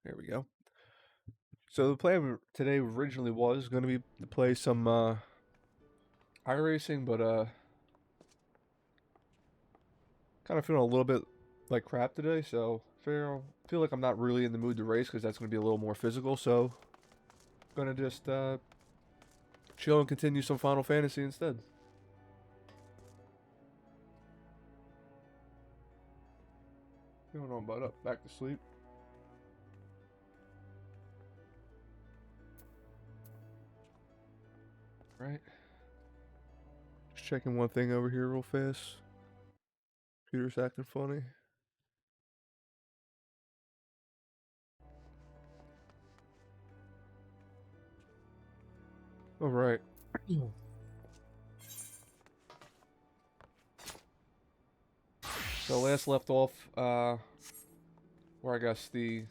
There we go. So the plan today originally was going to be to play some iRacing, but kind of feeling a little bit like crap today. So feel like I'm not really in the mood to race because that's going to be a little more physical. So gonna just chill and continue some Final Fantasy instead. Going on, bud? Up, back to sleep. Right. Just checking one thing over here real fast. Computer's acting funny. All right. So last left off, where I guess the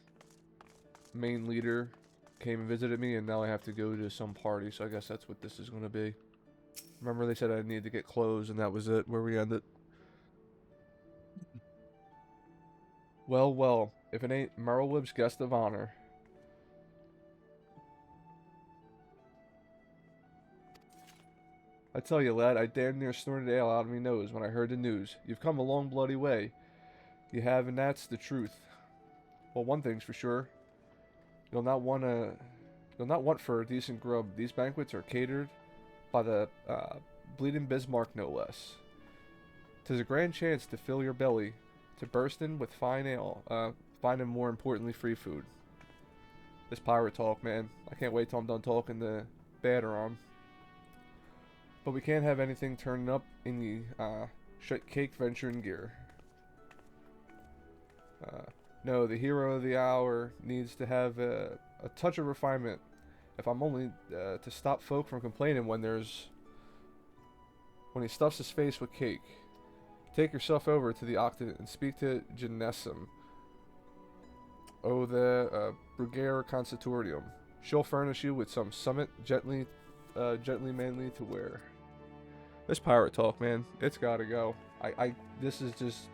main leader came and visited me, and now I have to go to some party. So I guess that's what this is going to be. Remember they said I needed to get clothes, and that was it. Where we ended. Well, well, if it ain't Merylweb's guest of honor. I tell you, lad, I damn near snorted ale out of me nose when I heard the news. You've come a long bloody way. You have, and that's the truth. Well, one thing's for sure. You'll not want to. You'll not want for a decent grub. These banquets are catered by the bleeding Bismarck, no less. 'Tis a grand chance to fill your belly, to burst in with fine ale, fine and more importantly, free food. This pirate talk, man. I can't wait till I'm done talking to batter on. But we can't have anything turning up in the shut cake venture and gear. No, the hero of the hour needs to have a touch of refinement. If I'm only to stop folk from complaining when he stuffs his face with cake. Take yourself over to the Octant and speak to Genesum. Oh, the Brugere Constitutorium. She'll furnish you with some summit gently manly to wear. This pirate talk, man, it's gotta go. This is just,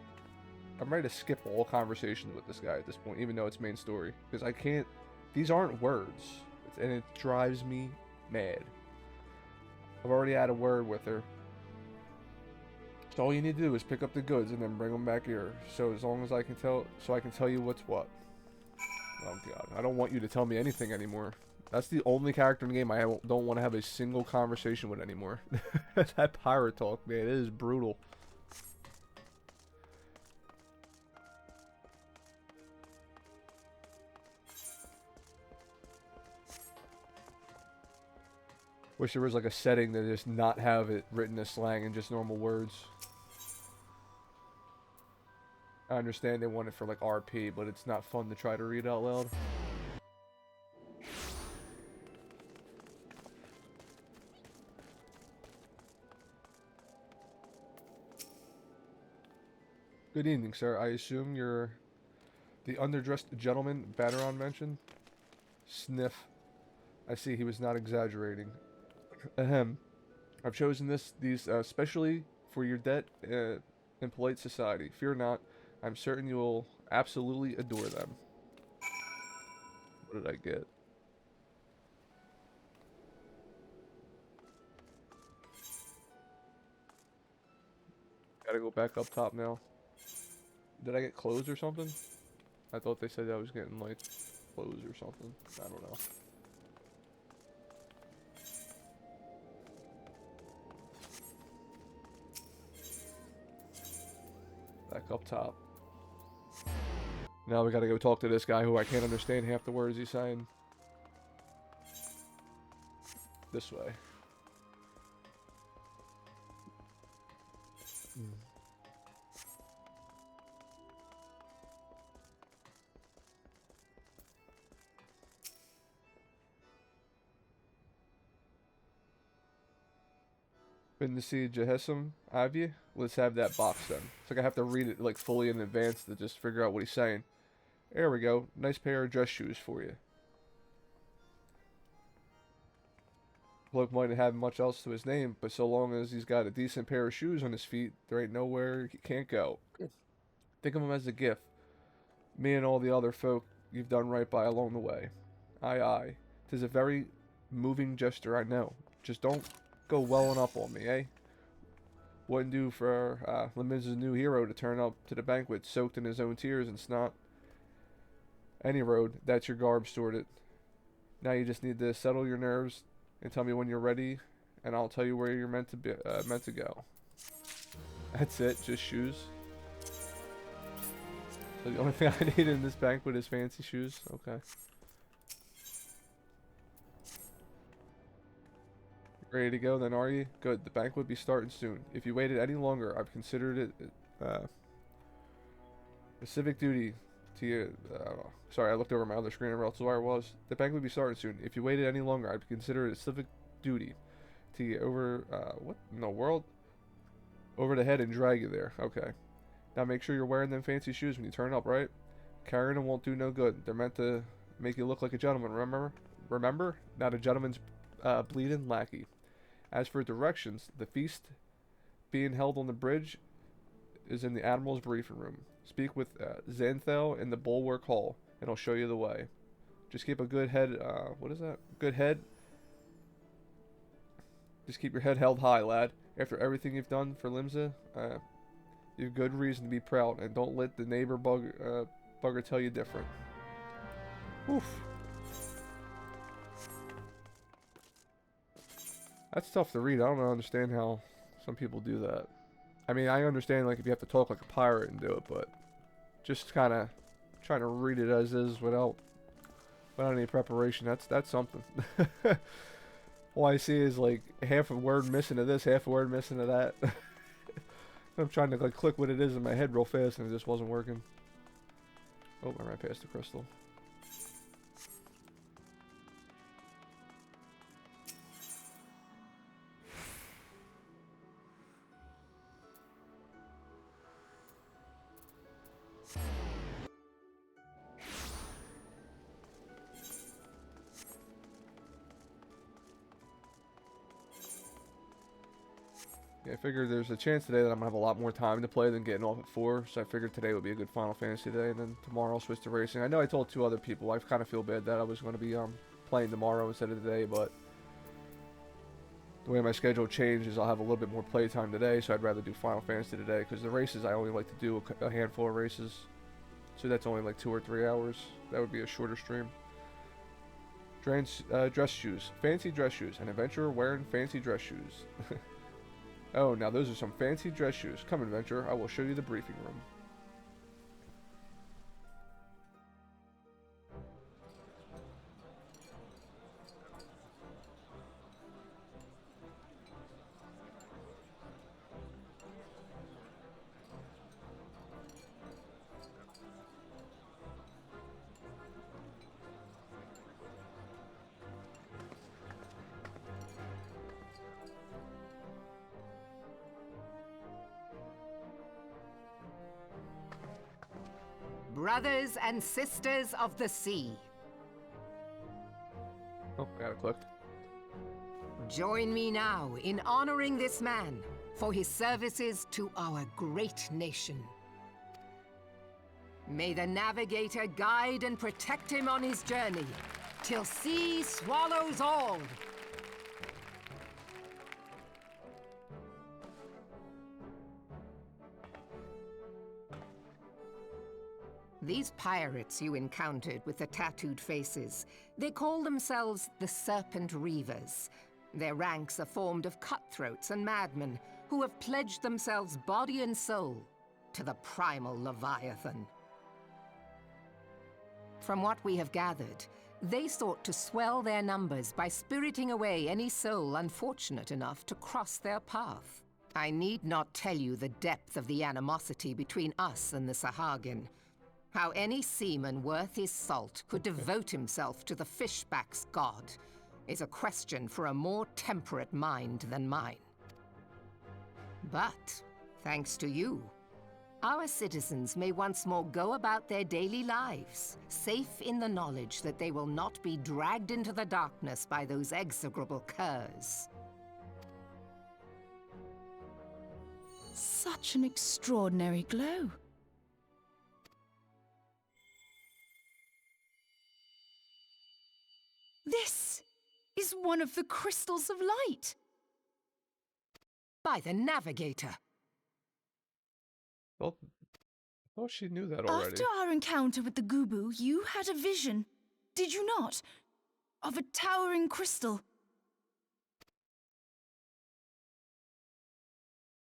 I'm ready to skip all conversations with this guy at this point, even though it's main story. Because I can't, these aren't words. And it drives me mad. I've already had a word with her. So all you need to do is pick up the goods and then bring them back here. So as long as I can tell you what's what. Oh god, I don't want you to tell me anything anymore. That's the only character in the game I don't want to have a single conversation with anymore. That pirate talk, man, it is brutal. Wish there was like a setting to just not have it written as slang and just normal words. I understand they want it for like RP, but it's not fun to try to read out loud. Good evening, sir. I assume you're the underdressed gentleman Batteron mentioned? Sniff. I see he was not exaggerating. Ahem. I've chosen these specially for your debt in polite society. Fear not. I'm certain you will absolutely adore them. What did I get? Gotta go back up top now. Did I get clothes or something? I thought they said I was getting like clothes or something. I don't know. Back up top. Now we gotta go talk to this guy who I can't understand half the words he's saying. This way. Been to see Jehesum, have you? Let's have that box then. It's like I have to read it like fully in advance to just figure out what he's saying. There we go. Nice pair of dress shoes for you. Bloke might have much else to his name, but so long as he's got a decent pair of shoes on his feet, there ain't nowhere he can't go. Think of him as a gift. Me and all the other folk you've done right by along the way. Aye, aye. 'Tis a very moving gesture, I know. Just don't go welling up on me, eh? Wouldn't do for Lemiz's new hero to turn up to the banquet soaked in his own tears and snot. Any road, that's your garb sorted. Now you just need to settle your nerves and tell me when you're ready, and I'll tell you where you're meant to go. That's it, just shoes. So the only thing I need in this banquet is fancy shoes. Okay. Ready to go then, are you? Good, the banquet will be starting soon. If you waited any longer, I've considered it a civic duty to you. Sorry, I looked over my other screen and realized where I was. The banquet will be starting soon. If you waited any longer, I'd consider it a civic duty to get over, what in the world? Over the head and drag you there. Okay. Now make sure you're wearing them fancy shoes when you turn up, right? Carrying them won't do no good. They're meant to make you look like a gentleman, remember? Remember? Not a gentleman's bleeding lackey. As for directions, the feast being held on the bridge is in the Admiral's briefing room. Speak with Xanthel in the Bulwark Hall, and I'll show you the way. Just keep a good head, what is that? Good head? Just keep your head held high, lad. After everything you've done for Limsa, you've good reason to be proud, and don't let the neighbor bugger tell you different. Oof. That's tough to read. I don't understand how some people do that. I mean, I understand like if you have to talk like a pirate and do it, but just kind of trying to read it as is without any preparation. That's something. All I see is like half a word missing to this, half a word missing to that. I'm trying to like click what it is in my head real fast, and it just wasn't working. Oh, I ran past the crystal. I figured there's a chance today that I'm going to have a lot more time to play than getting off at 4, so I figured today would be a good Final Fantasy day, and then tomorrow I'll switch to racing. I know I told 2 other people, I kind of feel bad that I was going to be playing tomorrow instead of today, but the way my schedule changed is I'll have a little bit more playtime today, so I'd rather do Final Fantasy today, because the races I only like to do a handful of races, so that's only like 2 or 3 hours. That would be a shorter stream. Dress shoes. Fancy dress shoes. An adventurer wearing fancy dress shoes. Oh, now those are some fancy dress shoes. Come, adventurer, I will show you the briefing room. Brothers and sisters of the sea. Oh, I got it clicked. Join me now in honoring this man for his services to our great nation. May the navigator guide and protect him on his journey, till sea swallows all. These pirates you encountered with the tattooed faces, they call themselves the Serpent Reavers. Their ranks are formed of cutthroats and madmen who have pledged themselves body and soul to the primal Leviathan. From what we have gathered, they sought to swell their numbers by spiriting away any soul unfortunate enough to cross their path. I need not tell you the depth of the animosity between us and the Sahagin. How any seaman worth his salt could devote himself to the fishback's god is a question for a more temperate mind than mine. But, thanks to you, our citizens may once more go about their daily lives, safe in the knowledge that they will not be dragged into the darkness by those execrable curs. Such an extraordinary glow. This is one of the crystals of light. By the Navigator. Well, oh, she knew that already. After our encounter with the Gubu, you had a vision, did you not? Of a towering crystal.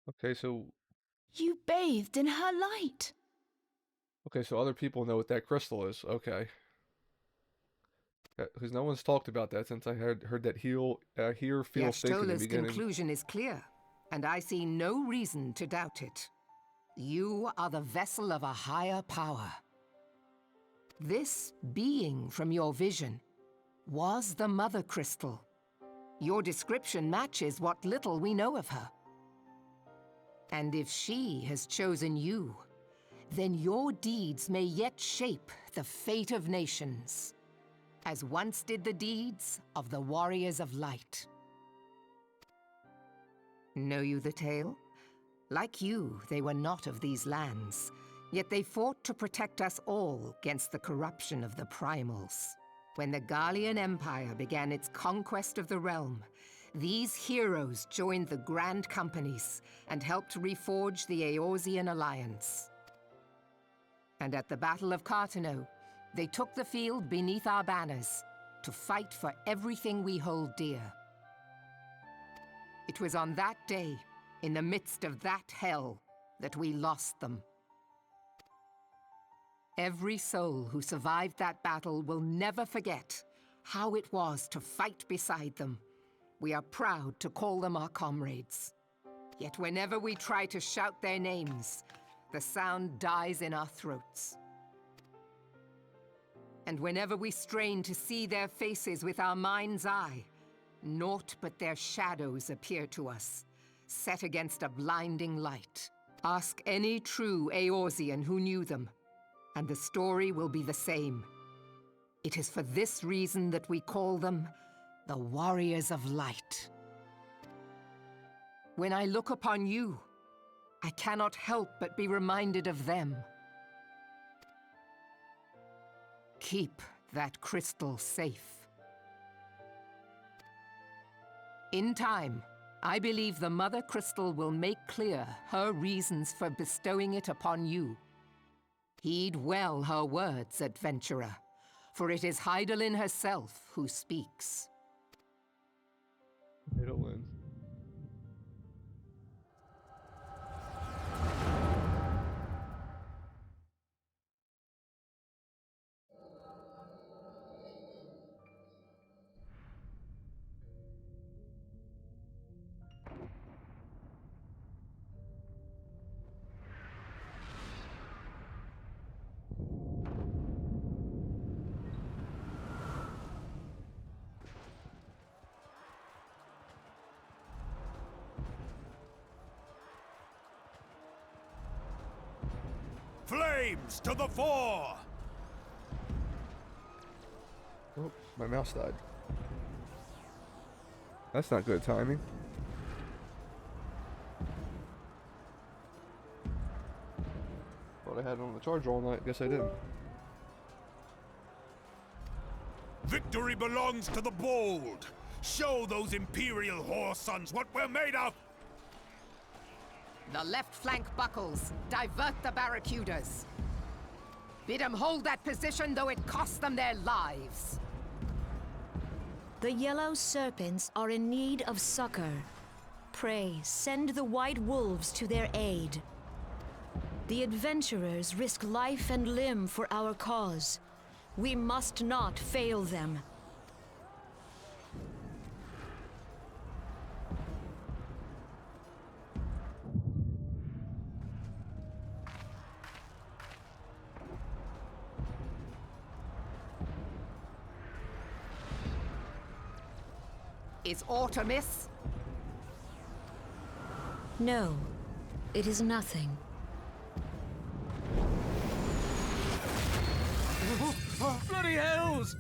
Okay, so... You bathed in her light. Okay, so other people know what that crystal is. Okay. Because no one's talked about that since I heard that hear, feel, think in the Yashtola's beginning. conclusion is clear, and I see no reason to doubt it. You are the vessel of a higher power. This being from your vision was the Mother Crystal. Your description matches what little we know of her. And if she has chosen you, then your deeds may yet shape the fate of nations, as once did the deeds of the Warriors of Light. Know you the tale? Like you, they were not of these lands, yet they fought to protect us all against the corruption of the Primals. When the Garlean Empire began its conquest of the realm, these heroes joined the Grand Companies and helped reforge the Eorzean Alliance. And at the Battle of Cartano, they took the field beneath our banners to fight for everything we hold dear. It was on that day, in the midst of that hell, that we lost them. Every soul who survived that battle will never forget how it was to fight beside them. We are proud to call them our comrades. Yet whenever we try to shout their names, the sound dies in our throats. And whenever we strain to see their faces with our mind's eye, naught but their shadows appear to us, set against a blinding light. Ask any true Eorzean who knew them, and the story will be the same. It is for this reason that we call them the Warriors of Light. When I look upon you, I cannot help but be reminded of them. Keep that crystal safe. In time, I believe the Mother Crystal will make clear her reasons for bestowing it upon you. Heed well her words, adventurer, for it is Hydaelyn herself who speaks. Hydaelyn. Flames to the fore! Oh, my mouse died. That's not good timing. Thought I had it on the charger all night. Guess I didn't. Victory belongs to the bold! Show those Imperial whore sons what we're made of! The left flank buckles. Divert the barracudas. Bid them hold that position, though it costs them their lives. The yellow serpents are in need of succor. Pray, send the white wolves to their aid. The adventurers risk life and limb for our cause. We must not fail them. Is aught amiss? No, it is nothing. Bloody hells!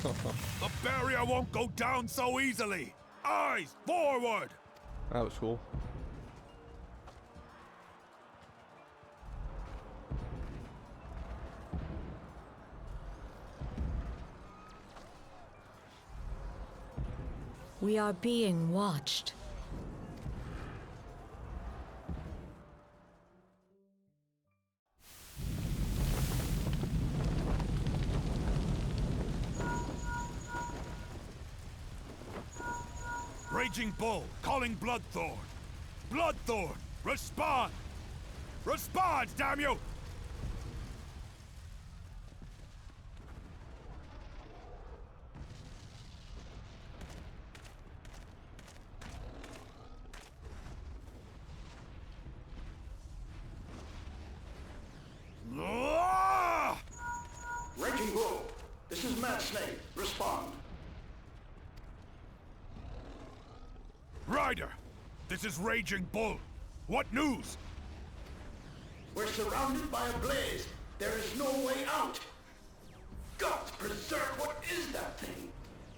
The barrier won't go down so easily! Eyes forward! That was cool. We are being watched. Raging Bull, calling Bloodthorn. Bloodthorn, respond! Respond, damn you! Ah! Raging Bull, this is Mad Snake. Respond. Ryder, this is Raging Bull. What news? We're surrounded by a blaze. There is no way out. God preserve, what is that thing?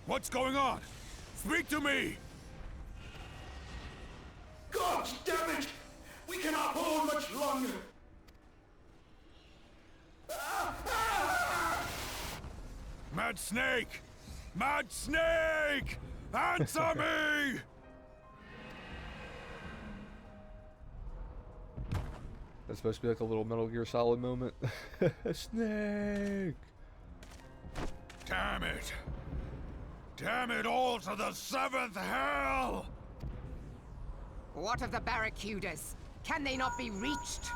What's going on? Speak to me! God damn it! We cannot hold much longer. Mad Snake! Mad Snake! Answer me! That's supposed to be like a little Metal Gear Solid moment. Snake! Damn it! Damn it all to the 7th hell! What of the barracudas? Can they not be reached?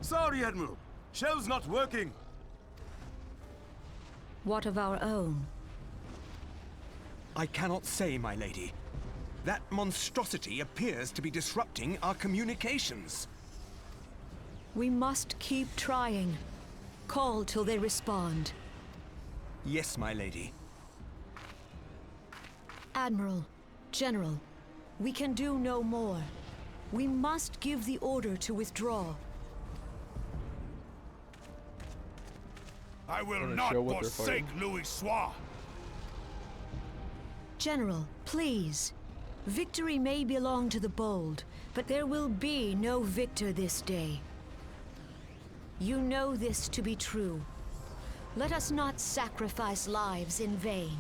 Sorry, Admiral. Shell's not working. What of our own? I cannot say, my lady. That monstrosity appears to be disrupting our communications. We must keep trying. Call till they respond. Yes, my lady. Admiral, General, we can do no more. We must give the order to withdraw. I will Wanna not show what they're forsake fighting. Louis Soir. General, please. Victory may belong to the bold, but there will be no victor this day. You know this to be true. Let us not sacrifice lives in vain.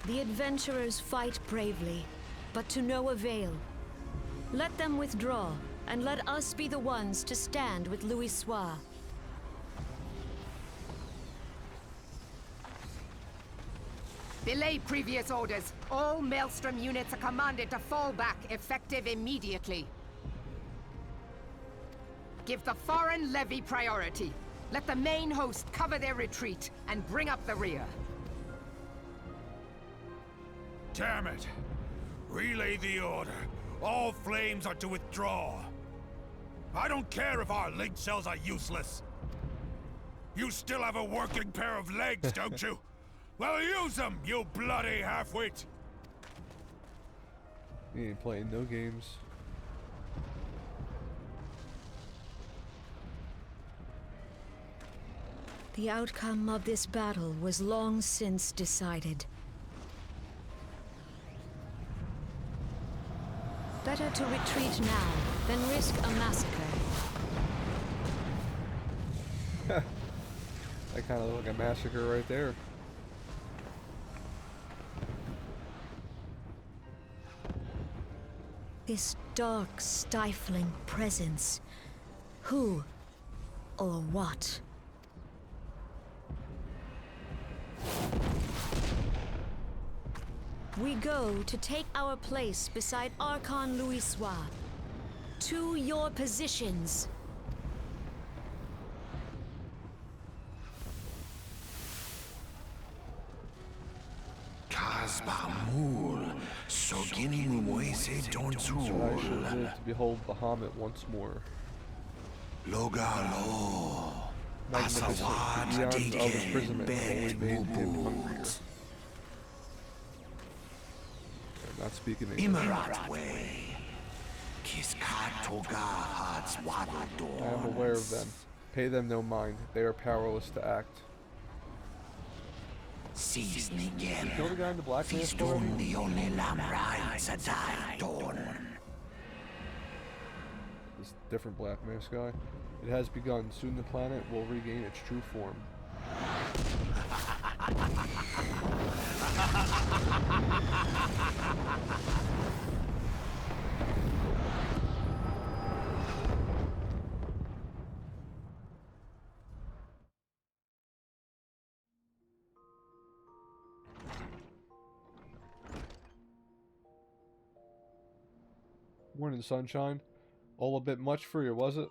The adventurers fight bravely, but to no avail. Let them withdraw, and let us be the ones to stand with Louis Soir. Belay previous orders. All Maelstrom units are commanded to fall back, effective immediately. Give the foreign levy priority. Let the main host cover their retreat and bring up the rear. Damn it! Relay the order. All flames are to withdraw. I don't care if our link cells are useless. You still have a working pair of legs, don't you? Well, use them, you bloody half-wit! He ain't playing no games. The outcome of this battle was long since decided. Better to retreat now than risk a massacre. That kind of looked like a massacre right there. This dark, stifling presence. Who or what? We go to take our place beside Archon Louis Soir. To your positions. Kasbamul, Soginin Moise I should Donzul, live to behold Bahamut once more. Logalo, Magnificent, the Asawad eons of Digen, imprisonment only Bet made him hungrier. Mubut, They're not speaking English. Imarat Way, Kiskat Toga Hats I am Wadador. aware of them. Pay them no mind. They are powerless to act. Seize Kill the Nigen, guy in the black mask Fistum already? the only Lamrai Zadai Dorn. This different black mask guy. It has begun. Soon the planet will regain its true form. Morning, sunshine. All a bit much for you, was it?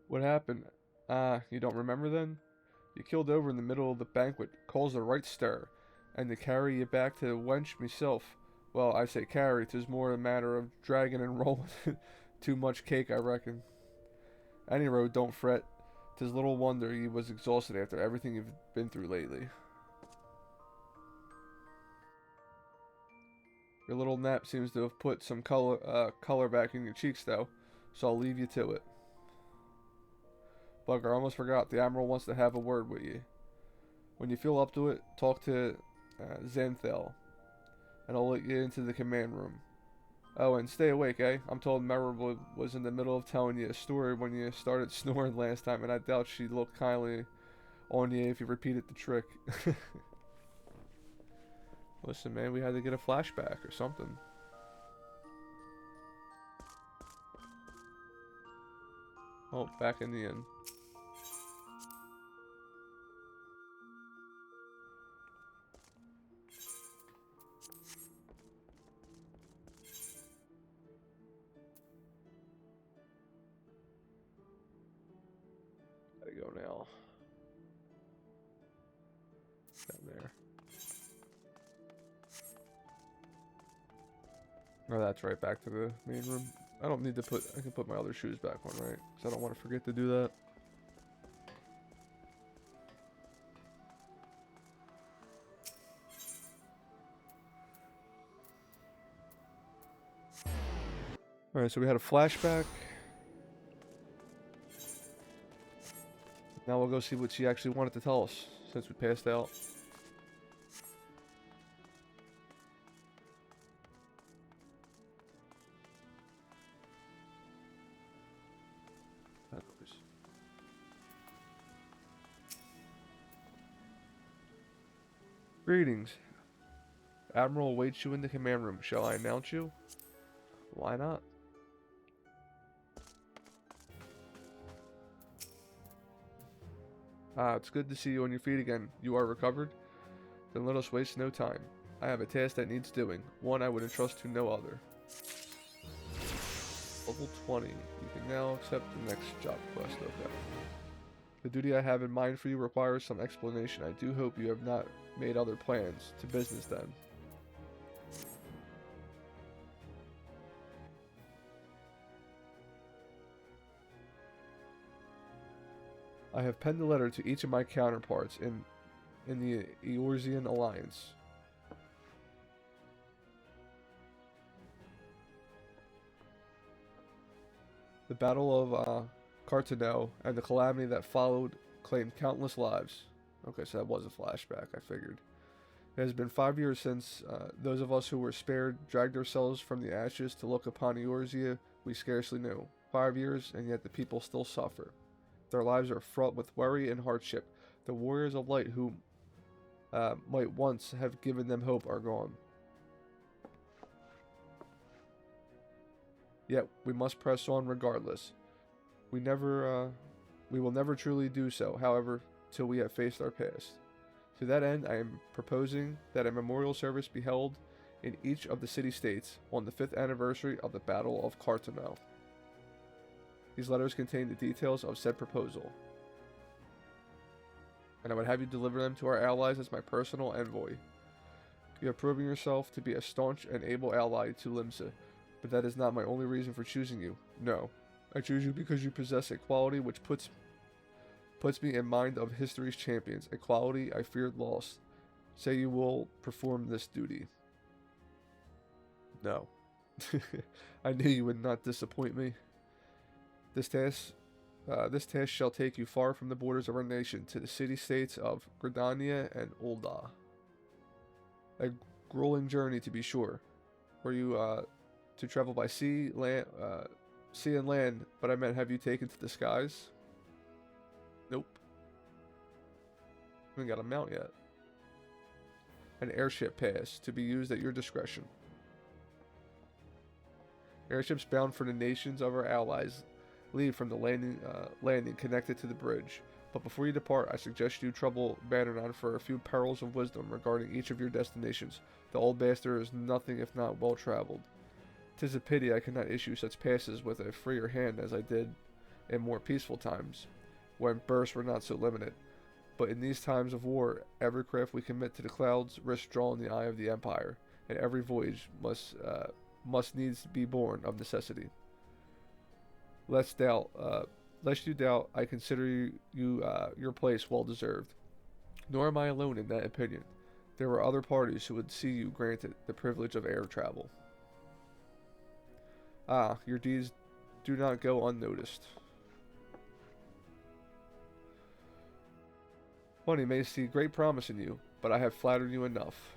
What happened? Ah, you don't remember then? You killed over in the middle of the banquet, caused a right stir, and to carry you back to the wench myself. Well, I say carry, 'tis more a matter of dragging and rolling. Too much cake, I reckon. Any road, don't fret. 'Tis little wonder he was exhausted after everything you've been through lately. Your little nap seems to have put some color back in your cheeks, though, so I'll leave you to it. Bugger, I almost forgot. The Admiral wants to have a word with you. When you feel up to it, talk to Xanthel, and I'll let you into the command room. Oh, and stay awake, eh? I'm told Memorable was in the middle of telling you a story when you started snoring last time, and I doubt she'd look kindly on you if you repeated the trick. Listen, man, we had to get a flashback or something. Oh, back in the inn. Gotta go now. Down there. Oh, that's right, back to the main room. I don't need to put, I can put my other shoes back on, right? Because I don't want to forget to do that. Alright, so we had a flashback. Now we'll go see what she actually wanted to tell us, since we passed out. Greetings. Admiral awaits you in the command room. Shall I announce you? Why not? Ah, it's good to see you on your feet again. You are recovered? Then let us waste no time. I have a task that needs doing. One I would entrust to no other. Level 20. You can now accept the next job quest. Okay. The duty I have in mind for you requires some explanation. I do hope you have not made other plans. To business then. I have penned a letter to each of my counterparts in the Eorzean Alliance. The Battle of Cartano and the calamity that followed claimed countless lives. Okay, so that was a flashback, I figured. It has been 5 years since those of us who were spared dragged ourselves from the ashes to look upon Eorzea we scarcely knew. 5 years, and yet the people still suffer. Their lives are fraught with worry and hardship. The warriors of light who might once have given them hope are gone. Yet we must press on regardless. We will never truly do so, however, till we have faced our past. To that end, I am proposing that a memorial service be held in each of the city-states on the 5th anniversary of the Battle of Cartano. These letters contain the details of said proposal, and I would have you deliver them to our allies as my personal envoy. You have proven yourself to be a staunch and able ally to Limsa, but that is not my only reason for choosing you. No, I choose you because you possess a quality which puts me in mind of history's champions, a quality I feared lost. Say you will perform this duty. No. I knew you would not disappoint me. This task shall take you far from the borders of our nation to the city-states of Gridania and Ul'dah. A grueling journey, to be sure. Were you to travel by sea, sea and land, but I meant have you taken to the skies? Nope. Haven't got a mount yet. An airship pass to be used at your discretion. Airships bound for the nations of our allies leave from the landing connected to the bridge. But before you depart, I suggest you trouble Bannernon for a few pearls of wisdom regarding each of your destinations. The old bastard is nothing if not well traveled. 'Tis a pity I cannot issue such passes with a freer hand as I did in more peaceful times, when bursts were not so limited. But in these times of war, every craft we commit to the clouds risks drawing the eye of the Empire, and every voyage must needs be born of necessity. Lest you doubt, I consider your place well deserved. Nor am I alone in that opinion. There were other parties who would see you granted the privilege of air travel. Ah, your deeds do not go unnoticed. One may see great promise in you, but I have flattered you enough.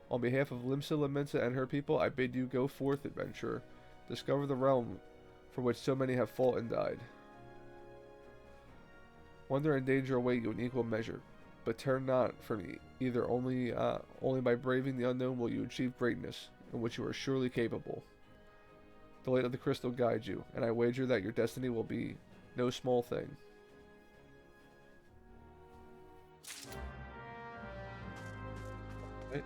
On behalf of Limsa Laminsa and her people, I bid you go forth, adventurer. Discover the realm for which so many have fought and died. Wonder and danger await you in equal measure, but turn not from me. Either only by braving the unknown will you achieve greatness, in which you are surely capable. The light of the crystal guides you, and I wager that your destiny will be no small thing. Right.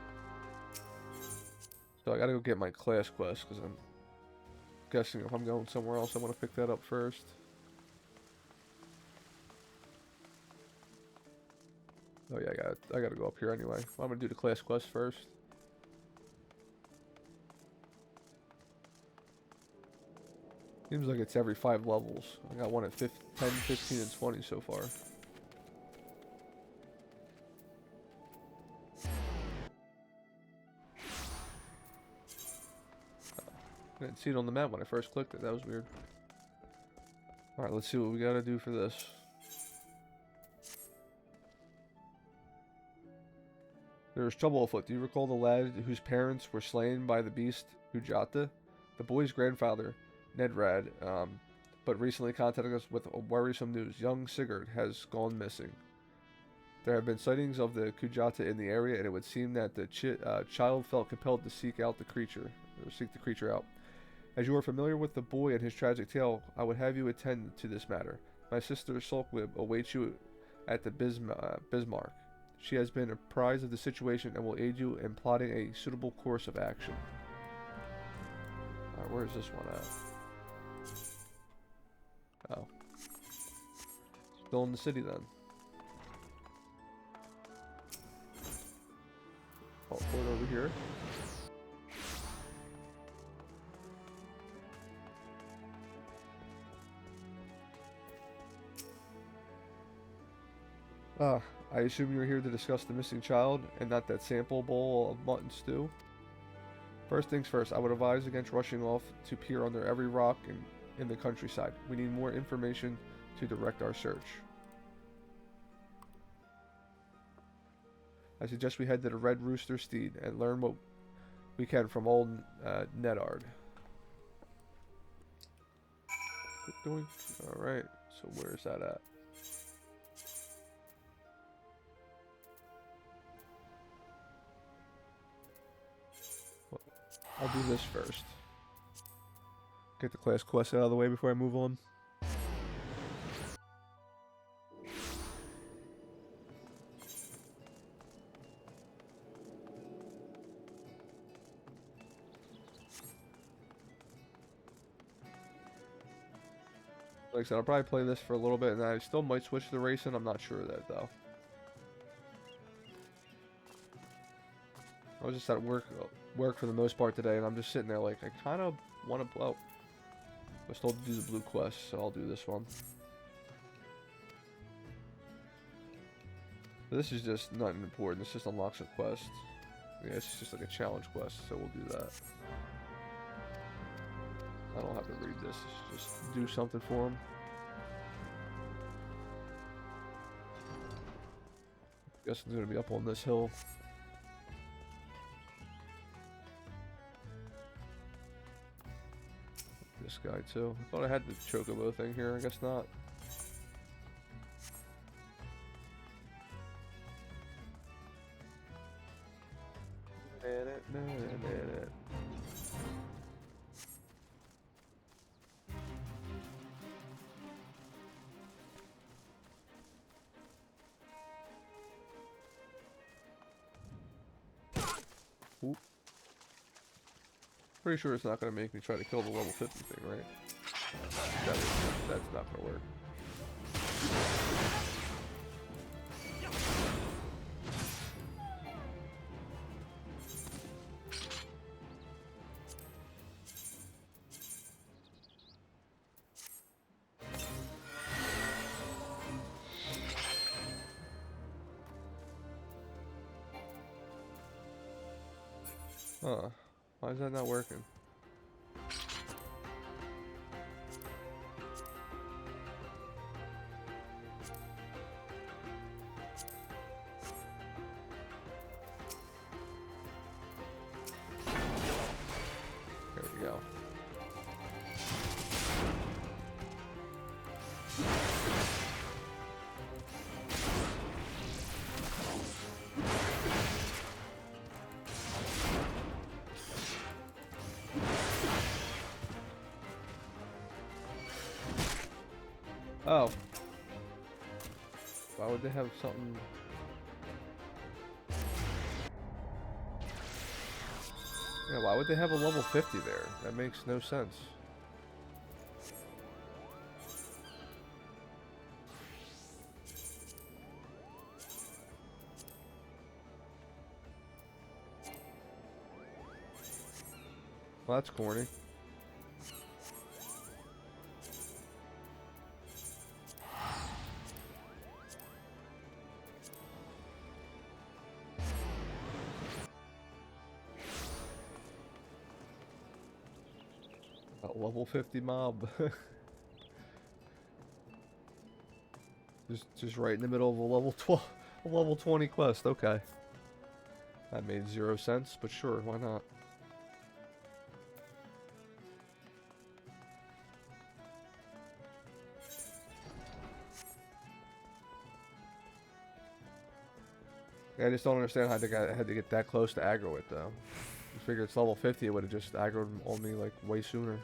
So I gotta go get my class quest, because I'm guessing if I'm going somewhere else I want to pick that up first. Oh yeah, I gotta go up here anyway. Well, I'm gonna do the class quest first. Seems like it's every 5 levels. I got one at 10, 15, and 20 so far. I didn't see it on the map when I first clicked it. That was weird. Alright, let's see what we gotta do for this. There is trouble afoot. Do you recall the lad whose parents were slain by the beast Ujata? The boy's grandfather, Nedrad, but recently contacted us with worrisome news. Young Sigurd has gone missing. There have been sightings of the Kujata in the area, and it would seem that the child felt compelled to seek the creature out. As you are familiar with the boy and his tragic tale, I would have you attend to this matter. My sister Sulkwib awaits you at the Bismarck. She has been apprised of the situation and will aid you in plotting a suitable course of action. Alright, where is this one at? Oh. Still in the city then. Oh, port over here. I assume you are here to discuss the missing child and not that sample bowl of mutton stew? First things first, I would advise against rushing off to peer under every rock in the countryside. We need more information to direct our search. I suggest we head to the Red Rooster Steed and learn what we can from old Nedard. Keep going. Alright, so where's that at? I'll do this first. Get the class quest out of the way before I move on. Like I said, I'll probably play this for a little bit, and I still might switch to racing. I'm not sure of that, though. I was just at work for the most part today, and I'm just sitting there like, I kind of want to blow. I was told to do the blue quest, so I'll do this one. But this is just nothing important. This just unlocks a quest. Yeah, it's just like a challenge quest, so we'll do that. I don't have to read this. Just do something for him. Guess it's gonna be up on this hill. this guy too. I thought I had the chocobo thing here. I guess not. Oop. Pretty sure it's not going to make me try to kill the level 50 thing, right? That's not going to work. Huh. Why is that not working? There we go. Oh. Why would they have something? Yeah, why would they have a level 50 there? That makes no sense. Well, that's corny. A level 50 mob. just right in the middle of a level 12, a level 20 quest. Okay. That made 0 sense, but sure, why not? I just don't understand how I had to get that close to aggro it though. I figure it's level 50, it would have just aggroed on me like way sooner.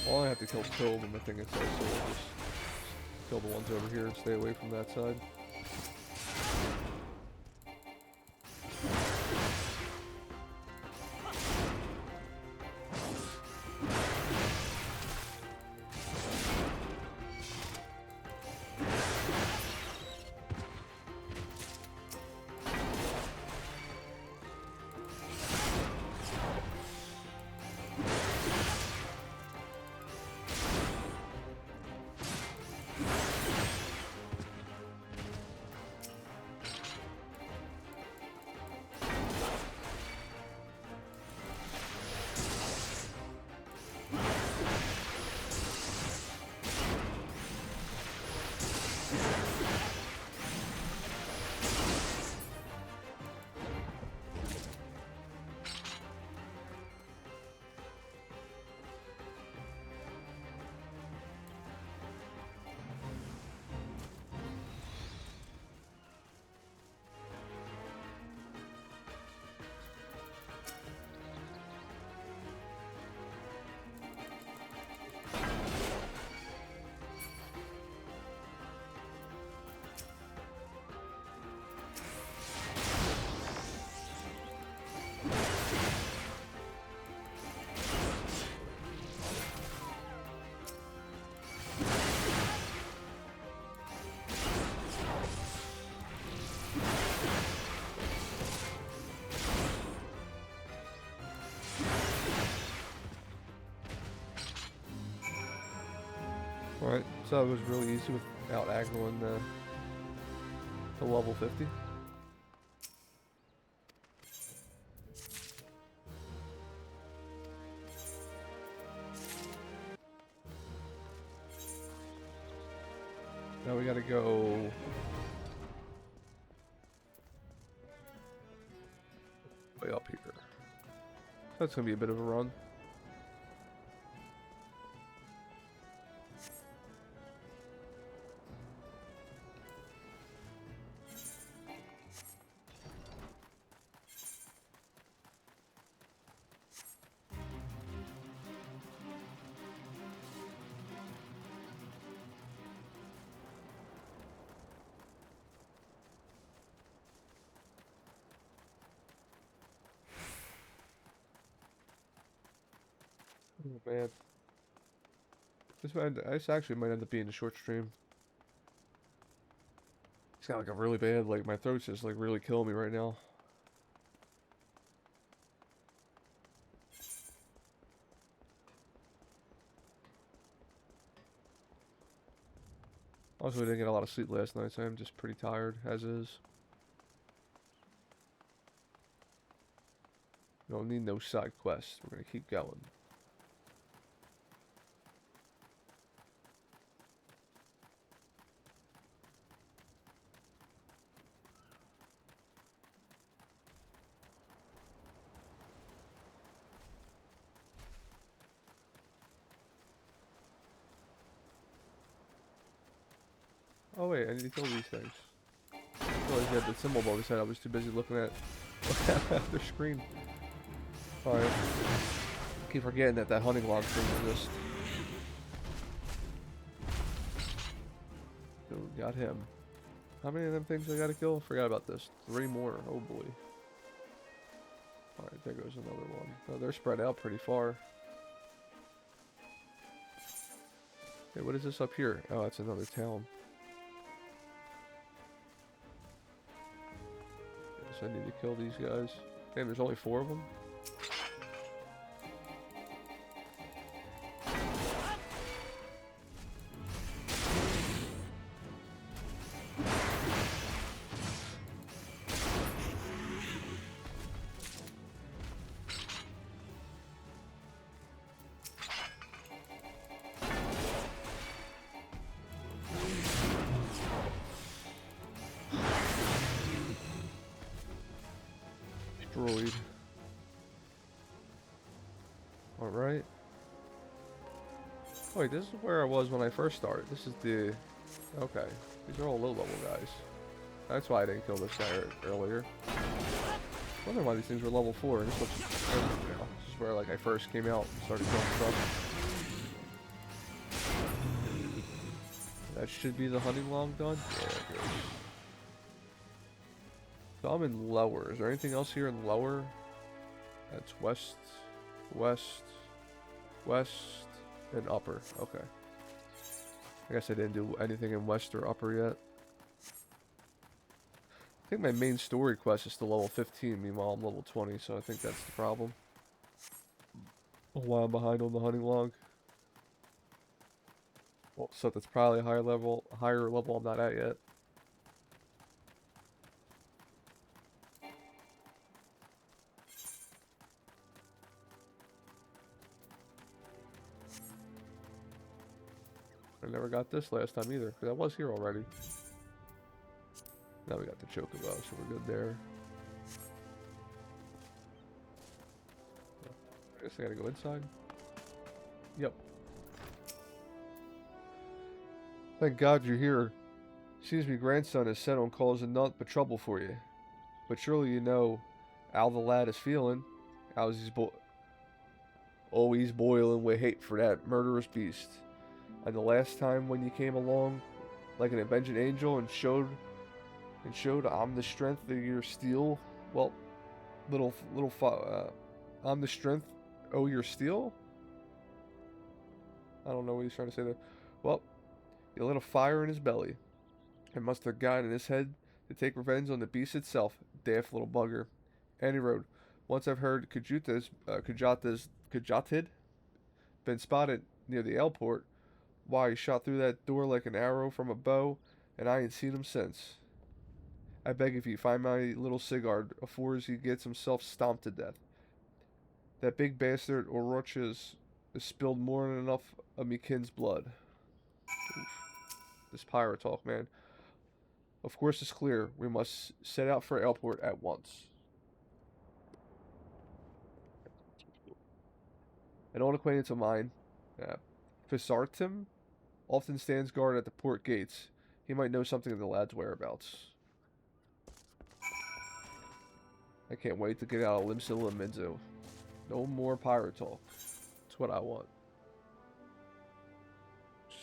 All I have to kill two of them, I think it's also just kill the ones over here and stay away from that side. Alright, so it was really easy without aggroing the level 50. Now we gotta go... way up here. That's gonna be a bit of a run. Oh man. This actually might end up being a short stream. It's got like a really bad, like my throat's just like really killing me right now. Also, we didn't get a lot of sleep last night, so I'm just pretty tired as is. Don't need no side quests. We're gonna keep going. Oh wait, I need to kill these things. I realized he had the symbol above his head. I was too busy looking at their screen. Alright. Keep forgetting that hunting log thing exists. So, got him. How many of them things I gotta kill? Forgot about this. 3 more. Oh boy. Alright, there goes another one. Oh, they're spread out pretty far. Hey, what is this up here? Oh, it's another town. Guess I need to kill these guys. Damn, there's only 4 of them? Destroyed. Alright. Wait, this is where I was when I first started. This is the... Okay. These are all low-level guys. That's why I didn't kill this guy earlier. I wonder why these things were level 4. This looks... This is where like I first came out and started killing stuff. That should be the hunting log done? Yeah, it goes. So I'm in lower. Is there anything else here in lower? That's west, west, west, and upper. Okay. I guess I didn't do anything in west or upper yet. I think my main story quest is still level 15. Meanwhile, I'm level 20, so I think that's the problem. A while behind on the hunting log. Well, so that's probably a higher level I'm not at yet. I never got this last time either, because I was here already. Now we got the chocobo, so we're good there. I guess I gotta go inside. Yep. Thank God you're here. Seems me grandson is set on causing naught but trouble for you. But surely you know how the lad is feeling. How's he's always boiling with hate for that murderous beast. And the last time when you came along like an avenging angel and showed I'm the strength of your steel. Well, I'm the strength of your steel. I don't know what he's trying to say there. Well, you lit a fire in his belly. It must have gotten in his head to take revenge on the beast itself. Daft little bugger. And he wrote, once I've heard Kajatid been spotted near the airport. Why, he shot through that door like an arrow from a bow, and I ain't seen him since. I beg of you, find my little Sigurd afore he gets himself stomped to death. That big bastard Oroch has spilled more than enough of me kin's blood. Oof. This pirate talk, man. Of course, it's clear. We must set out for Airport at once. An old acquaintance of mine, Fisartim, often stands guard at the port gates. He might know something of the lad's whereabouts. I can't wait to get out of Limsilla and Minzo. No more pirate talk. That's what I want.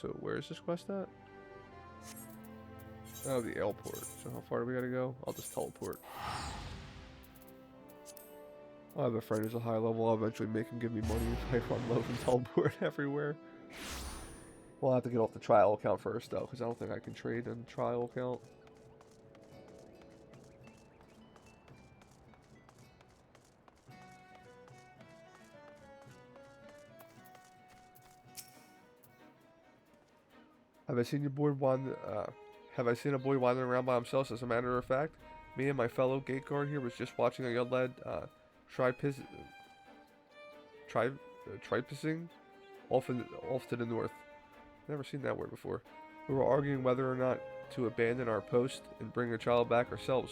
So where is this quest at? Oh, the airport. So how far do we gotta go? I'll just teleport. I have a friend who's a high level. I'll eventually make him give me money if I run low and teleport everywhere. We'll have to get off the trial account first, though, because I don't think I can trade in trial account. Have I seen a boy wandering around by himself? As a matter of fact, me and my fellow gate guard here was just watching a young lad tripsing off to the north. Never seen that word before. We were arguing whether or not to abandon our post and bring a child back ourselves.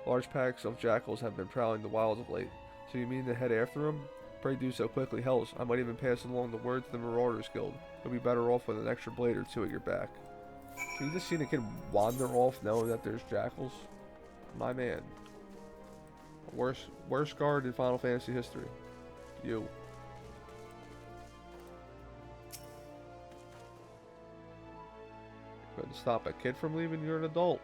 Large packs of jackals have been prowling the wilds of late. So you mean to head after them? Pray do so quickly. Hells, I might even pass along the word to the Marauders Guild. You'll be better off with an extra blade or two at your back. Have you just seen a kid wander off knowing that there's jackals? My man. Worst guard in Final Fantasy history. You. Couldn't stop a kid from leaving, you're an adult.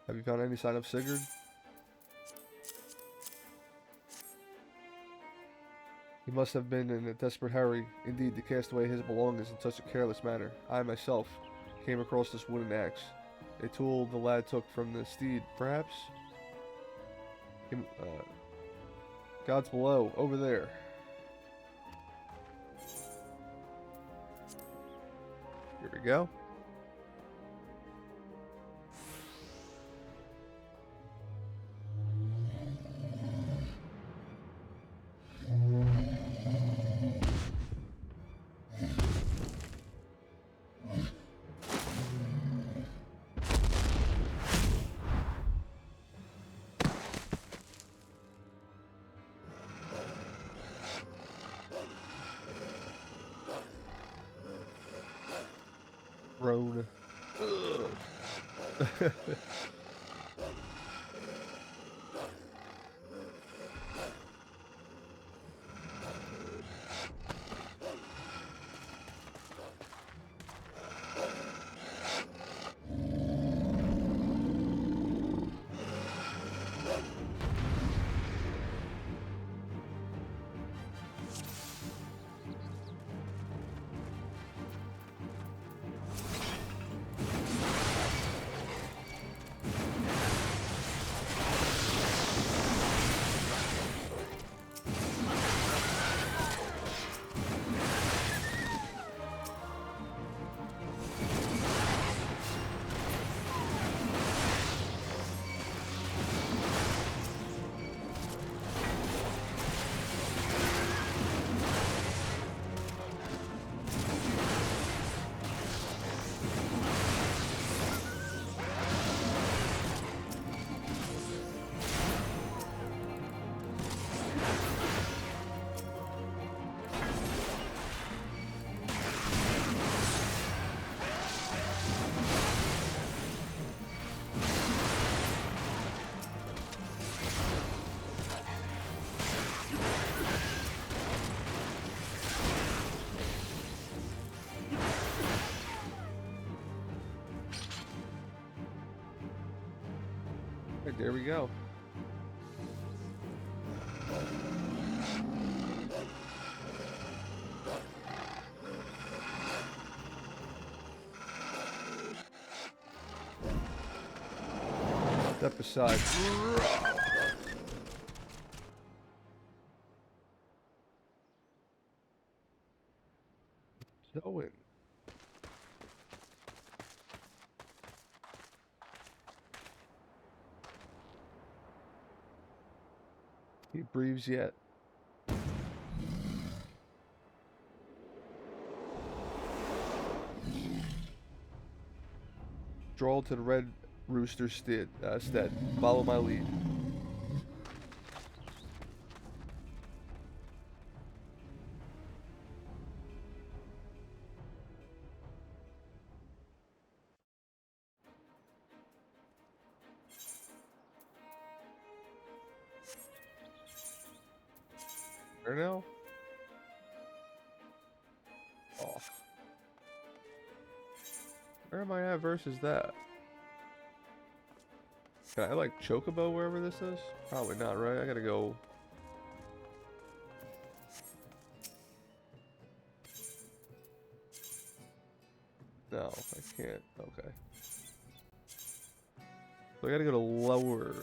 Have you found any sign of Sigurd? He must have been in a desperate hurry, indeed, to cast away his belongings in such a careless manner. I myself came across this wooden axe, a tool the lad took from the steed, perhaps? God's below, over there. Here we go. Road. Alright, there we go. Step aside. Going. He breathes yet. Stroll to the Red Rooster stead. Follow my lead. Where now? Oh. Where am I at versus that? Can I like Chocobo wherever this is? Probably not, right? I gotta go. No, I can't. Okay. So I gotta go to lower.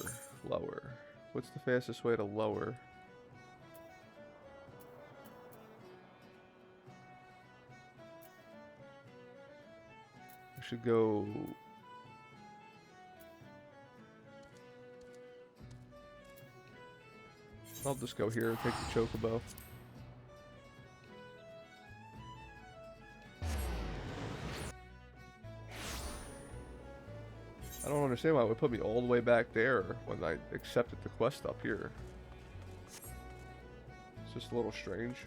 Lower. What's the fastest way to lower? I should go. I'll just go here and take the Chocobo. I don't understand why it would put me all the way back there when I accepted the quest up here. It's just a little strange.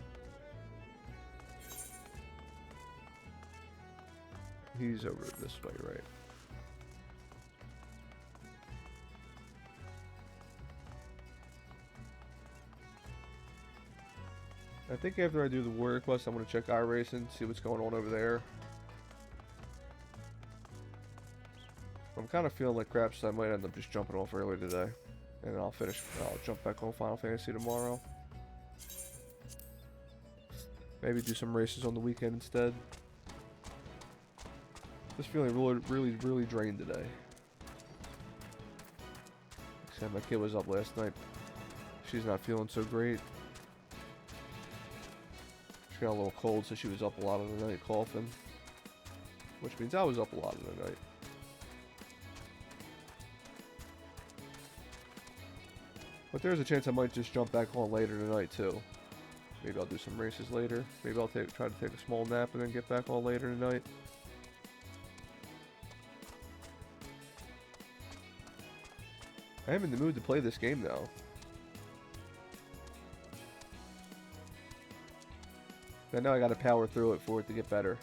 He's over this way, right? I think after I do the warrior quest, I'm going to check iRacing, see what's going on over there. I'm kind of feeling like crap, so I might end up just jumping off early today. And then I'll jump back on Final Fantasy tomorrow. Maybe do some races on the weekend instead. Just feeling really drained today. Except my kid was up last night. She's not feeling so great. She got a little cold, so she was up a lot of the night coughing. Which means I was up a lot of the night. But there's a chance I might just jump back on later tonight too. Maybe I'll do some races later. Maybe I'll try to take a small nap and then get back on later tonight. I am in the mood to play this game now. I know I gotta power through it for it to get better.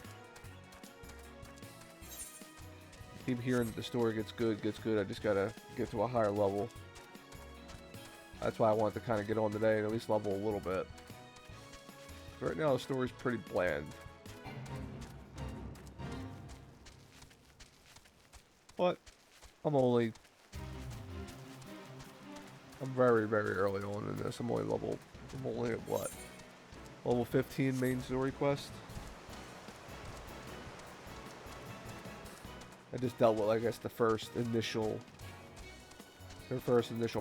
I keep hearing that the story gets good. I just gotta get to a higher level. That's why I want to kind of get on today and at least level a little bit. Right now the story's pretty bland. But I'm very early on in this. I'm only at what? Level 15 main story quest. I just dealt with, I guess, their first initial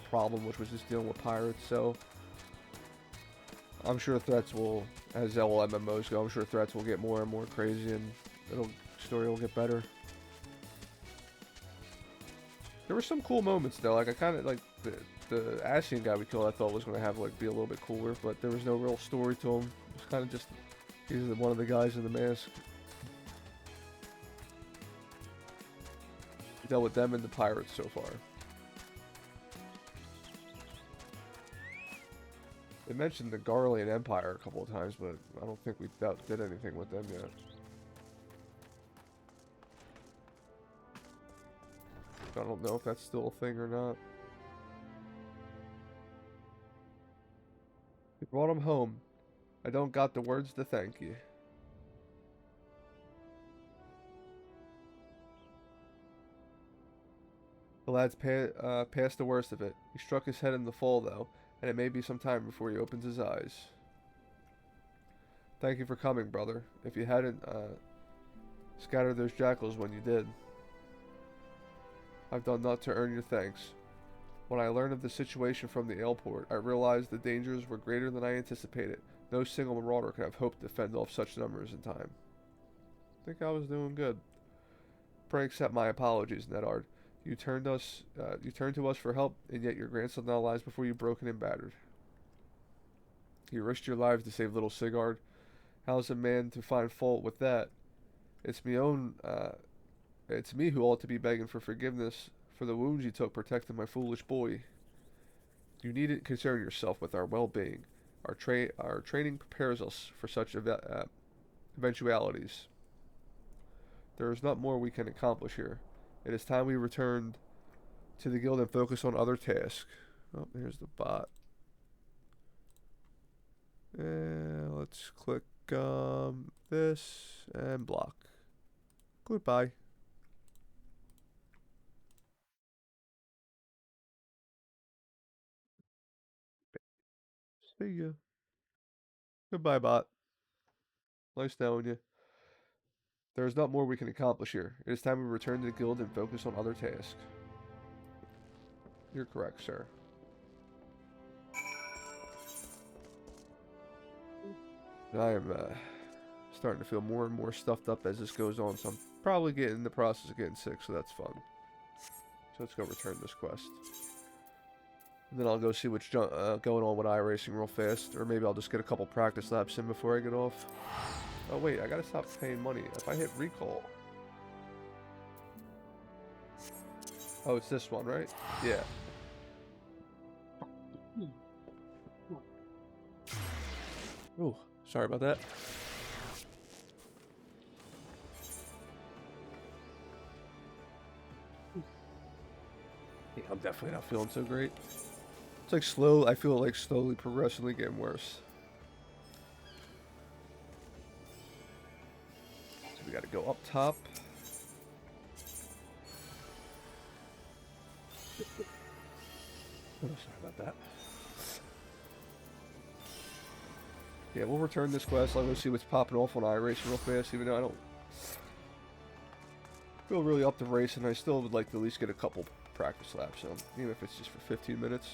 problem, which was just dealing with pirates, so I'm sure threats will, as all MMOs go, I'm sure threats will get more and more crazy and story will get better. There were some cool moments though, like I kind of like the Ascian guy we killed. I thought was going to have like be a little bit cooler, but there was no real story to him. It was kind of just he's one of the guys in the mask. We dealt with them and the pirates so far. They mentioned the Garlean Empire a couple of times, but I don't think we did anything with them yet. I don't know if that's still a thing or not. We brought him home. I don't got the words to thank you. The lad's past the worst of it. He struck his head in the fall, though, and it may be some time before he opens his eyes. Thank you for coming, brother. If you hadn't, scattered those jackals when you did. I've done naught to earn your thanks. When I learned of the situation from the airport, I realized the dangers were greater than I anticipated. No single marauder could have hoped to fend off such numbers in time. I think I was doing good. Pray accept my apologies, Nedard. You turned to us for help, and yet your grandson now lies before you broken and battered. You risked your lives to save little Sigurd. How's a man to find fault with that? It's me who ought to be begging for forgiveness for the wounds you took protecting my foolish boy. You needn't concern yourself with our well-being. Our training prepares us for such eventualities. There is not more we can accomplish here. It is time we returned to the guild and focus on other tasks. Oh, here's the bot. And let's click this and block. Goodbye. See ya. Goodbye, bot. Nice knowing you. There is not more we can accomplish here. It is time we return to the guild and focus on other tasks. You're correct, sir. I am starting to feel more and more stuffed up as this goes on, so I'm probably getting in the process of getting sick, so that's fun. So let's go return this quest. And then I'll go see what's going on with iRacing real fast, or maybe I'll just get a couple practice laps in before I get off. Oh wait, I gotta stop paying money. If I hit recall... Oh, it's this one, right? Yeah. Ooh, sorry about that. Yeah, I'm definitely not feeling so great. It's like slow, I feel like slowly, progressively getting worse. So we gotta go up top. Oh, sorry about that. Yeah, we'll return this quest. I'll go see what's popping off on iRacing real fast, even though I don't feel really up to racing. I still would like to at least get a couple practice laps in, even if it's just for 15 minutes.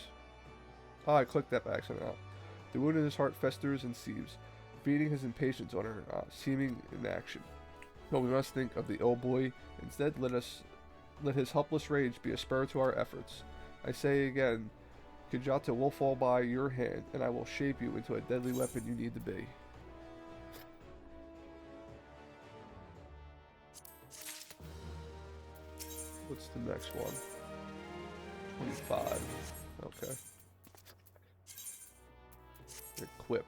Oh, I clicked that by accident out. The wound in his heart festers and seethes, feeding his impatience on her seeming inaction. But we must think of the ill boy. Instead, let his helpless rage be a spur to our efforts. I say again, Kajata will fall by your hand, and I will shape you into a deadly weapon you need to be. What's the next one? 25. Okay. Equip.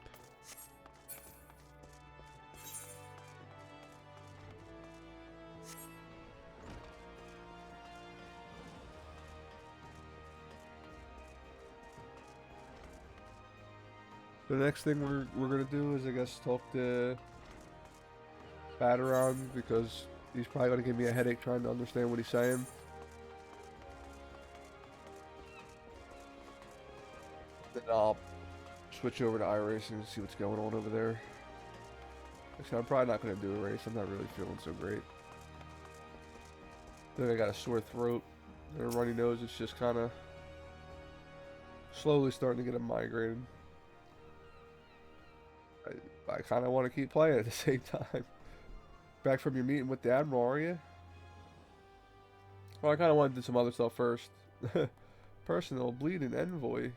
The next thing we're gonna do is, I guess, talk to Battaron, because he's probably gonna give me a headache trying to understand what he's saying. Then I'll switch over to iRacing and see what's going on over there. Actually, I'm probably not gonna do a race. I'm not really feeling so great. Then I got a sore throat and a runny nose. It's just kind of slowly starting to get a migraine. I kind of want to keep playing at the same time. Back from your meeting with the Admiral, are you? Well, I kind of want to do some other stuff first. Personal bleeding envoy.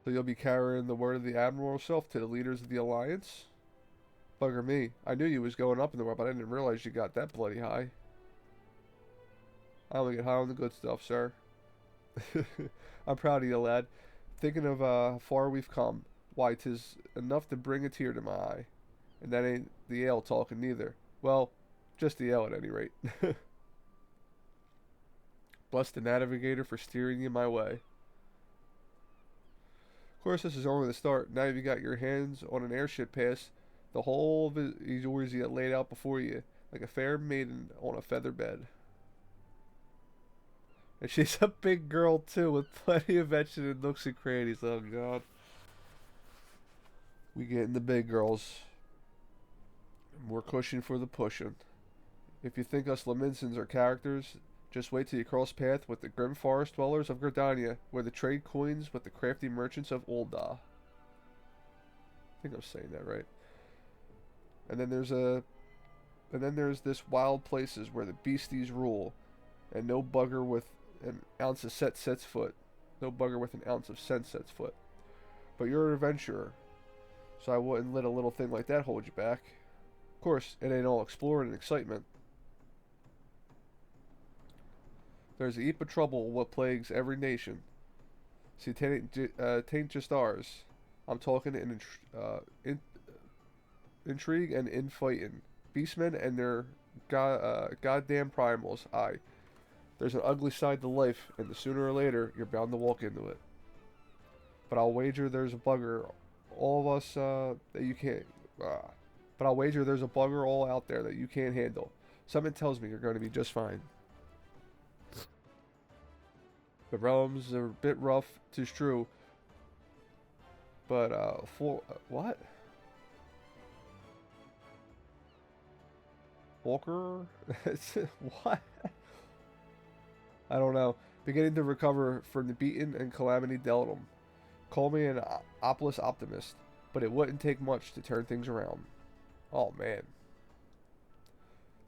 So you'll be carrying the word of the Admiral himself to the leaders of the Alliance? Bugger me. I knew you was going up in the world, but I didn't realize you got that bloody high. I only get high on the good stuff, sir. I'm proud of you, lad. Thinking of how far we've come. Why, 'tis enough to bring a tear to my eye. And that ain't the ale talking neither. Well, just the ale at any rate. Bless the navigator for steering you my way. Of course, this is only the start. Now you've got your hands on an airship pass. The whole of it is yours yet laid out before you, like a fair maiden on a feather bed. And she's a big girl too, with plenty of etching and nooks and crannies. Oh god. We getting the big girls. More cushion for the pushing. If you think us Laminsons are characters, just wait till you cross path with the grim forest dwellers of Gridania, where the trade coins with the crafty merchants of Ul'dah. I think I'm saying that right. And then there's this wild places where the beasties rule, and no bugger with an ounce of sense sets foot. No bugger with an ounce of sense sets foot. But you're an adventurer, so I wouldn't let a little thing like that hold you back. Of course, it ain't all exploring and excitement. There's a heap of trouble what plagues every nation. See, tain't just ours. I'm talking intrigue and infighting. Beastmen and their goddamn primals. Aye. There's an ugly side to life, and sooner or later, you're bound to walk into it. But I'll wager there's a bugger all of us that you can't... But I'll wager there's a bugger all out there that you can't handle. Something tells me you're going to be just fine. The realms are a bit rough, 'tis true. But, what? Walker? What? I don't know. Beginning to recover from the beating and calamity dealt him. Call me an Opolis optimist, but it wouldn't take much to turn things around. Oh, man.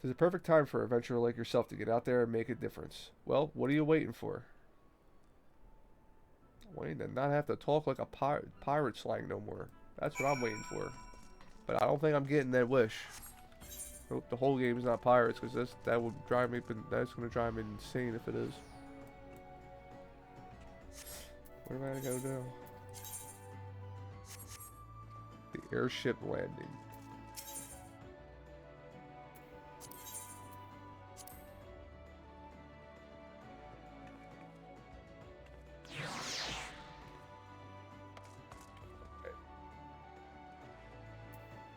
It's a perfect time for an adventurer like yourself to get out there and make a difference. Well, what are you waiting for? Waiting to not have to talk like a pirate slang no more. That's what I'm waiting for. But I don't think I'm getting that wish. I hope the whole game is not pirates, because that would drive me. That's going to drive me insane if it is. Where am I going to go now? The airship landing.